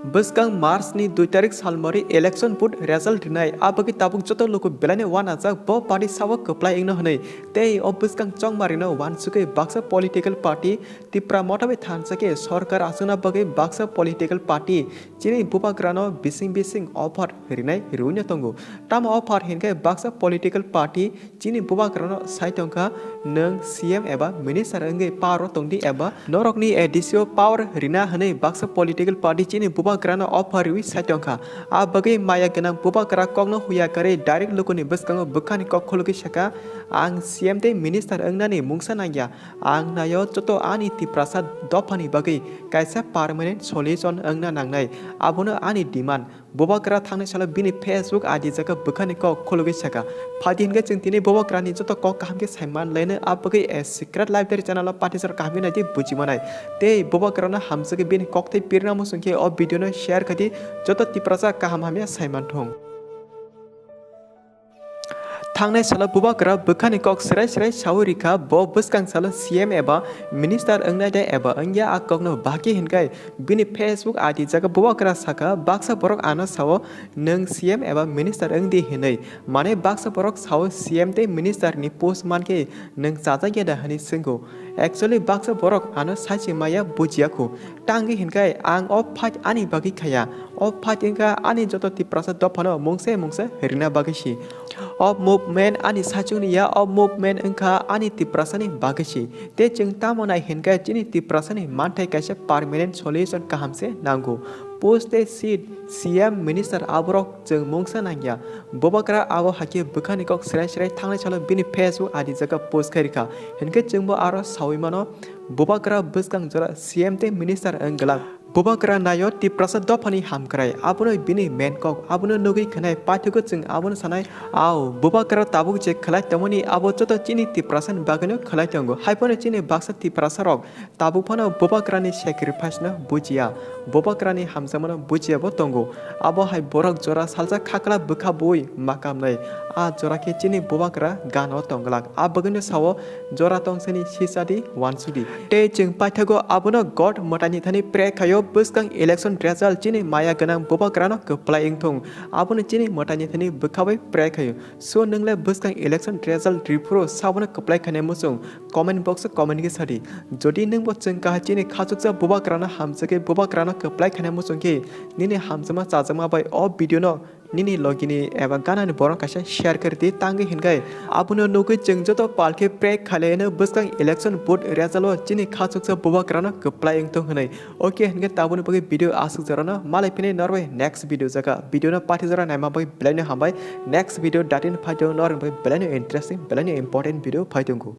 Bwskang Mars ni 2 tarik salmari election put result dinai abagi tabuk joto loku belane wan ajak bo party sawa keplai ingno hanai tei o bwskang chongmari no wan suke baksa political party Tripura motabe thansake sarkar asuna bagi baksa political party chini Bubagra no bising offer rinai runya tongo tama offer hinkai baksa political party chini Bubagra no saitongka nang CM eba minister engai paro tongdi eba norokni edisio power rina hanai baksa political party chini Bubagra no offer wi saitongka abagi maya genang Bubagra kogno huya kare direct lokoni bwskang Bwkhani Kok khulugwi Saka ang CM te minister engnani mungsa nangya ang nayo joto ani Tripura dopani bagi kaisa permanent solution engna nangnai abono ani demand Bubagra thangni sala bini Facebook adi jaka Bwkhani Kok khulugwi Saka phadin ge jeng tini Bubagra ni joto kok kaham ke saiman lene abagi a secret library channel partisar kahmi na di bujimanai te Bubagra na hamsage bini kok te pirna musungke o video no share khati joto Tripura kaham hamya saiman thong Thangnai sala Bubagra Bwkhani Kok serai saurika bo bwskang sala CM eba minister Ungnai Da Ungya akokno baki hinkai bini Facebook adi jaga Bubagra Saka Bwkhani ana sawo nang CM eba minister ungdi hinai mane Bwkhani sawo CM te minister ni post manke nang chaja ge da hani singo actually Bwkhani ana sachi maya bujiako tangi hinkai ang of phat ani bagi khaya of phat inga ani joto Tripura dopano mungse rina bagashi of movement ani sachuni ya of movement engka ani Tripura ni bagashi te jeng tamonai hinkai chini Tripura ni manthai kaisa permanent solution kahamse nango post a seat CM minister aborok jeng mungsa nangya Bubagra abo hake Bwkhani Kok serai thangnai chalo bini Facebook adi jaga post kharika hinkai jengbo aro sawimano Bubagra bwskang jora CM te minister engla Bubagra nayo Tripura dopani hamkrai abono bini main kok abono nugui khanai pathuko jeng abono sanai ao Bubagra tabuk je khalai tamoni abo joto chini Tripura bagano khalai tango haipono chini baksa Tripura rok tabuk phano Bubagra ni sacrifice na bujia Bubagra ni hamsamano bujia bo tongo abo hai borok jora salja khakla bwkha boi makamnai a jora ke chini Bubagra gano tonglak abagano sawo jora tongsani sisadi wansudi te jeng pathago abono god motani thani pre khayo bwskang election result chini maya ganang Bubagra no keplai ingthong abono chini motani thani bwkhabai pre khayo so nungle bwskang election result Tripura sabono keplai khane musung comment box comment ge sadi jodi nungbo jeng ka chini khachukja Bubagra no hamjake Bubagra no keplai khane musung ke nini hamjama chajama bai o video no nini logini eba gana ni borong kaisa share karti tangi hingai abuno nugui jeng joto palke pre khale no bwskang election vote result chini khachukja Bubagra no keplai ingthong hanai okay hingai tabuni bagi video asuk jarana malai pine norway next video jaga video no pathi jara naima bagi belane hambai next video datin phaidong nor bagi belane interesting belane important video phaidongko